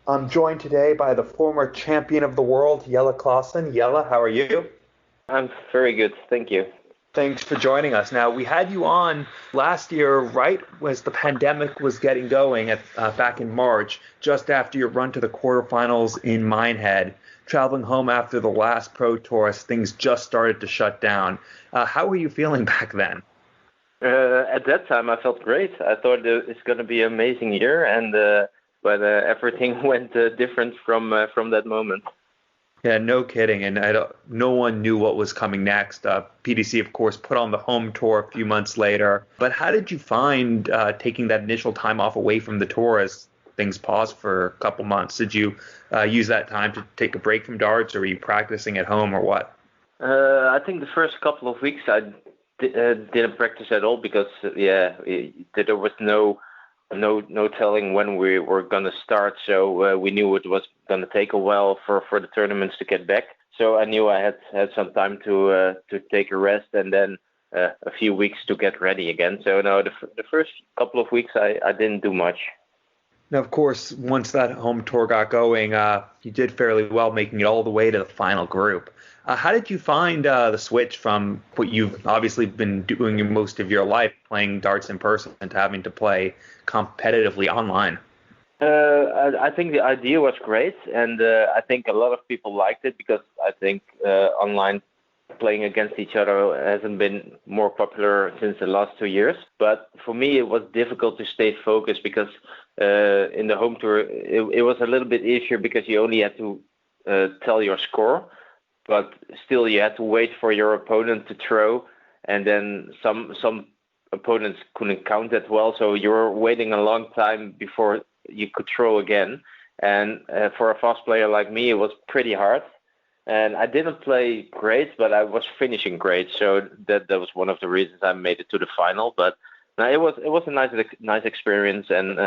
I'm joined today by the former champion of the world, Jelle Klaasen. Jelle, how are you? I'm very good, thank you. Thanks for joining us. Now, we had you on last year, right as the pandemic was getting going back in March, just after your run to the quarterfinals in Minehead, traveling home after the last Pro Tour as things just started to shut down. How were you feeling back then? At that time, I felt great. I thought it's going to be an amazing year, but everything went different from that moment. Yeah, no kidding. And no one knew what was coming next. PDC, of course, put on the home tour a few months later. But how did you find taking that initial time off away from the tour as things paused for a couple months? Did you use that time to take a break from darts, or were you practicing at home, or what? I think the first couple of weeks didn't practice at all because there was no telling when we were gonna start. So we knew it was gonna take a while for the tournaments to get back. So I knew I had some time to take a rest and then a few weeks to get ready again. So no, the first couple of weeks I didn't do much. Now, of course, once that home tour got going, you did fairly well, making it all the way to the final group. How did you find the switch from what you've obviously been doing most of your life, playing darts in person, to having to play competitively online? I think the idea was great, and I think a lot of people liked it because I think online playing against each other hasn't been more popular since the last 2 years. But for me, it was difficult to stay focused because in the home tour, it was a little bit easier because you only had to tell your score, but still you had to wait for your opponent to throw, and then some opponents couldn't count that well, so you were waiting a long time before you could throw again. And for a fast player like me, it was pretty hard. And I didn't play great, but I was finishing great, so that was one of the reasons I made it to the final. But no, it was a nice experience, and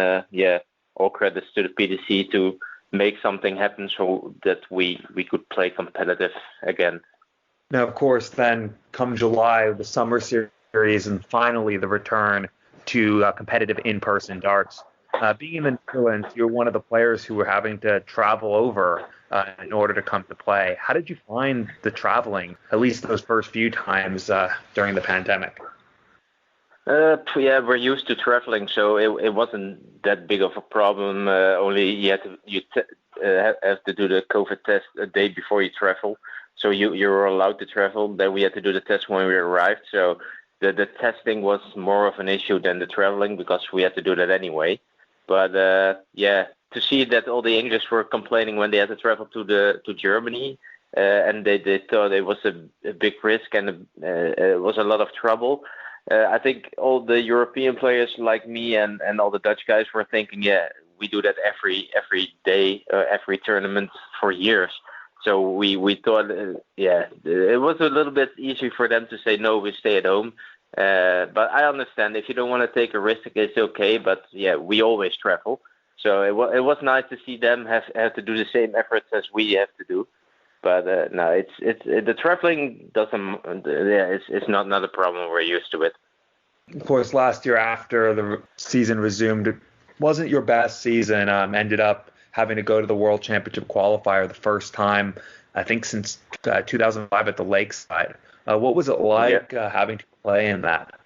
all credits to the PDC to make something happen so that we could play competitive again. Now, of course, then come July, the summer series, and finally the return to competitive in-person darts. Being in the Netherlands, you're one of the players who were having to travel over in order to come to play. How did you find the traveling, at least those first few times during the pandemic? Yeah, we're used to traveling, so it wasn't that big of a problem. Only have to do the COVID test a day before you travel. So you were allowed to travel. Then we had to do the test when we arrived. So the testing was more of an issue than the traveling because we had to do that anyway. But to see that all the English were complaining when they had to travel to Germany, and they thought it was a big risk and it was a lot of trouble. I think all the European players like me and all the Dutch guys were thinking, yeah, we do that every day, every tournament for years. So we thought, it was a little bit easy for them to say, no, we stay at home. But I understand if you don't want to take a risk, it's okay. But yeah, we always travel. So it was nice to see them have to do the same efforts as we have to do. But no, it's the traveling doesn't. It's not a problem. We're used to it. Of course, last year after the season resumed, it wasn't your best season. Ended up having to go to the World Championship qualifier the first time, I think, since 2005 at the Lakeside. What was it like having to play in that?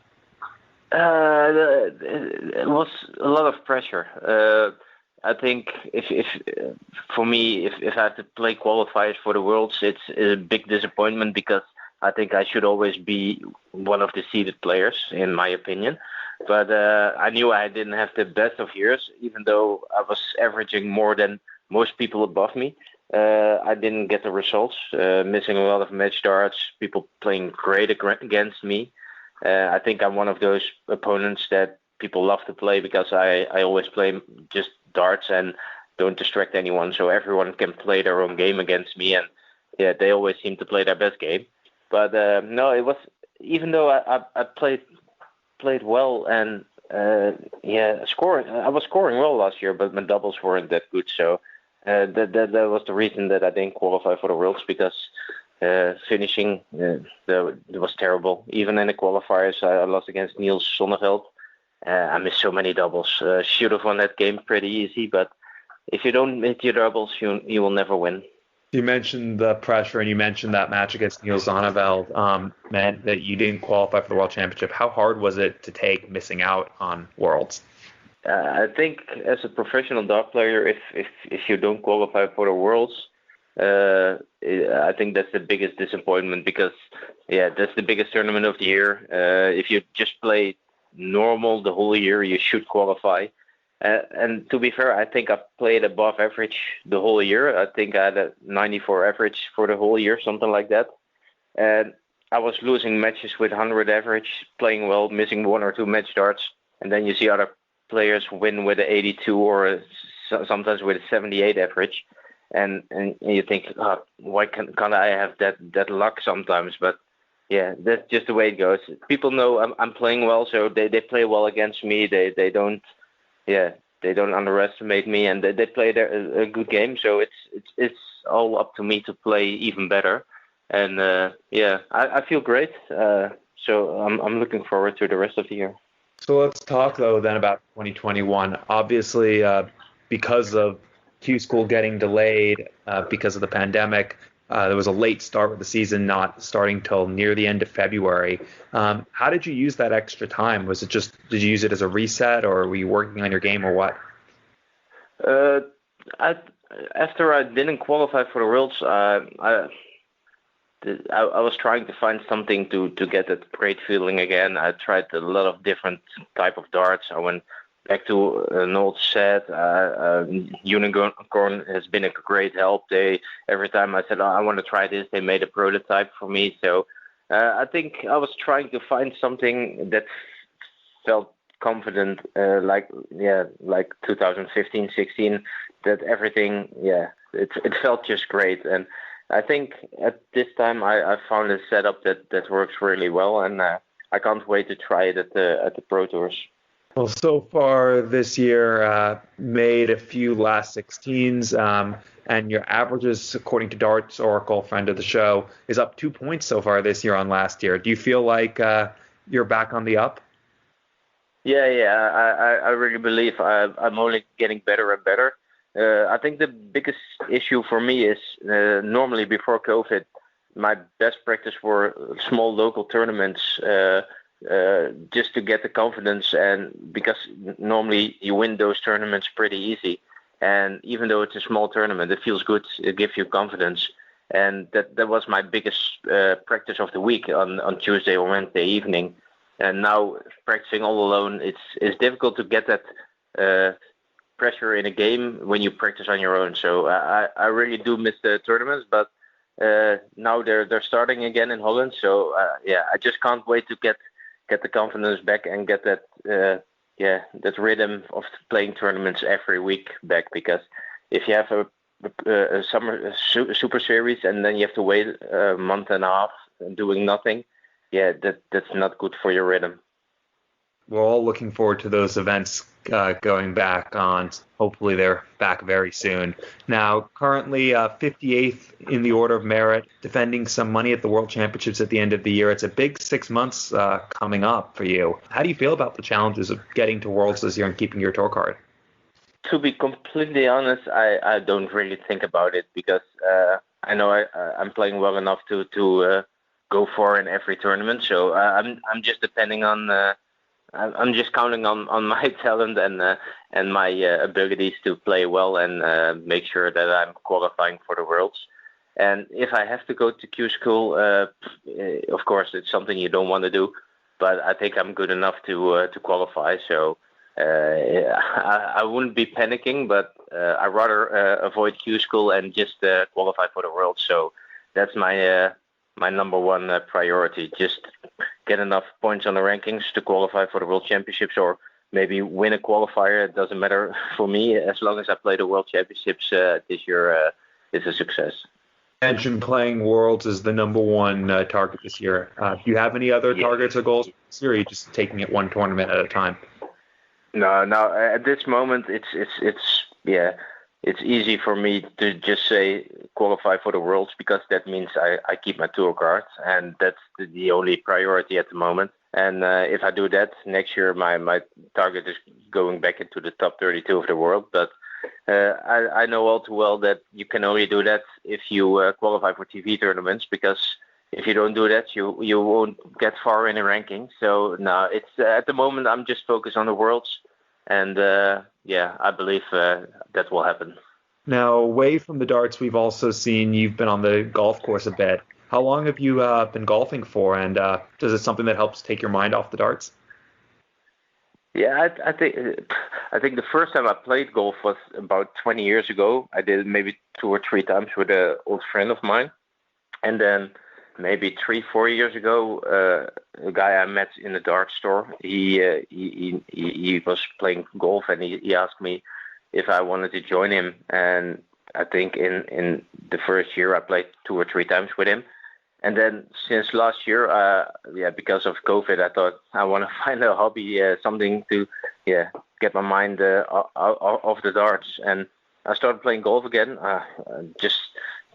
It was a lot of pressure. I think if for me, if I have to play qualifiers for the Worlds, it's a big disappointment because I think I should always be one of the seeded players, in my opinion. But I knew I didn't have the best of years, even though I was averaging more than most people above me. I didn't get the results, missing a lot of match darts, people playing great against me. I think I'm one of those opponents that people love to play because I always play just darts and don't distract anyone, so everyone can play their own game against me, and yeah, they always seem to play their best game. But no, it was, even though I played well and scoring. I was scoring well last year, but my doubles weren't that good, so that was the reason that I didn't qualify for the Worlds because finishing it was terrible. Even in the qualifiers, I lost against Niels Sonneveld. I missed so many doubles. Should have won that game pretty easy, but if you don't hit your doubles, you will never win. You mentioned the pressure, and you mentioned that match against Niels Zonneveld meant that you didn't qualify for the World Championship. How hard was it to take missing out on Worlds? I think as a professional dart player, if you don't qualify for the Worlds, I think that's the biggest disappointment because, that's the biggest tournament of the year. If you just play normal the whole year, you should qualify. And to be fair, I think I played above average the whole year. I think I had a 94 average for the whole year, something like that. And I was losing matches with 100 average, playing well, missing one or two match darts. And then you see other players win with an 82 or sometimes with a 78 average. And you think, why can't I have that luck sometimes? But yeah, that's just the way it goes. People know I'm playing well, so they play well against me. They don't underestimate me, and they play a good game. So it's all up to me to play even better. And I feel great. So I'm looking forward to the rest of the year. So let's talk though then about 2021. Obviously, because of Q School getting delayed because of the pandemic, there was a late start with the season not starting till near the end of February. How did you use that extra time? Was it did you use it as a reset, or were you working on your game, or what? After I didn't qualify for the Worlds, I was trying to find something to get that great feeling again. I tried a lot of different type of darts. I went back to an old set. Unicorn has been a great help. Every time I said, I want to try this, they made a prototype for me. So I think I was trying to find something that felt confident, like 2015, 16, that everything, it felt just great. And I think at this time I found a setup that works really well, and I can't wait to try it at the Pro Tours. Well, so far this year, made a few last 16s, and your averages, according to Darts Oracle, friend of the show, is up 2 points so far this year on last year. Do you feel like you're back on the up? Yeah, I really believe I'm only getting better and better. I think the biggest issue for me is normally before COVID, my best practice were small local tournaments, just to get the confidence, and because normally you win those tournaments pretty easy, and even though it's a small tournament, it feels good, it gives you confidence, and that was my biggest practice of the week on Tuesday or Wednesday evening. And now practicing all alone, it's difficult to get that pressure in a game when you practice on your own. So I really do miss the tournaments, but now they're starting again in Holland. So I just can't wait to get the confidence back and get that that rhythm of playing tournaments every week back. Because if you have a summer super series and then you have to wait a month and a half doing nothing, that's not good for your rhythm. We're all looking forward to those events going back on. Hopefully they're back very soon. Now, currently 58th in the order of merit, defending some money at the World Championships at the end of the year. It's a big 6 months coming up for you. How do you feel about the challenges of getting to Worlds this year and keeping your tour card? To be completely honest, I don't really think about it, because I know I'm playing well enough to go for in every tournament. So I'm just depending on... I'm just counting on my talent and my abilities to play well and make sure that I'm qualifying for the Worlds. And if I have to go to Q School, of course, it's something you don't want to do, but I think I'm good enough to qualify. So I wouldn't be panicking, but I'd rather avoid Q School and just qualify for the Worlds. So that's my number one priority. Just get enough points on the rankings to qualify for the World Championships, or maybe win a qualifier. It doesn't matter for me, as long as I play the World Championships this year. It's a success. You mentioned playing Worlds is the number one target this year. Do you have any other targets or goals this year, or are you just taking it one tournament at a time? No. At this moment, it's easy for me to just say qualify for the Worlds, because that means I keep my tour card, and that's the only priority at the moment. And if I do that next year, my target is going back into the top 32 of the world. But I know all too well that you can only do that if you qualify for TV tournaments, because if you don't do that, you won't get far in the ranking. So no, it's at the moment I'm just focused on the Worlds, and I believe that will happen. Now, away from the darts, we've also seen you've been on the golf course a bit. How long have you been golfing for, and is it something that helps take your mind off the darts? Yeah, I think the first time I played golf was about 20 years ago. I did it maybe 2 or 3 times with an old friend of mine, and then maybe 3-4 years ago, a guy I met in the dart store, he was playing golf, and he asked me if I wanted to join him. And I think in the first year I played 2 or 3 times with him. And then since last year, because of COVID, I thought I want to find a hobby, something to get my mind off the darts. And I started playing golf again. Just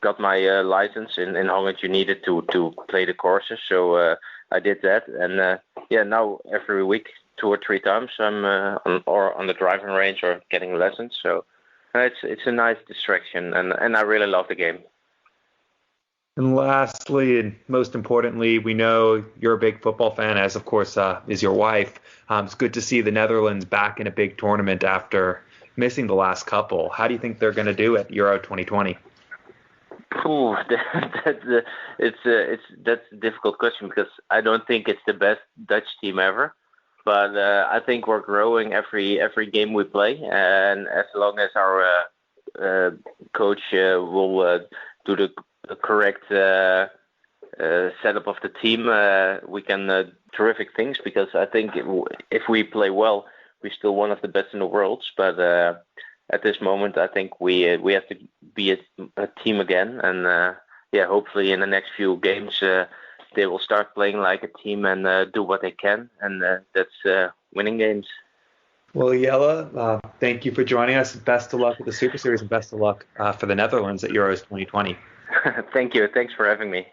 got my license in Holland. You needed to play the courses, so I did that. And now every week, 2 or 3 times, I'm on the driving range or getting lessons. So it's a nice distraction, and I really love the game. And lastly, and most importantly, we know you're a big football fan, as of course is your wife. It's good to see the Netherlands back in a big tournament after missing the last couple. How do you think they're going to do at Euro 2020? That's a difficult question, because I don't think it's the best Dutch team ever. But I think we're growing every game we play, and as long as our coach will do the correct setup of the team, we can terrific things, because I think if we play well, we're still one of the best in the world. But at this moment, I think we have to be a team again, and hopefully in the next few games they will start playing like a team and do what they can, and that's winning games. Well, Jelle, thank you for joining us. Best of luck with the Super Series, and best of luck for the Netherlands at Euros 2020. Thank you. Thanks for having me.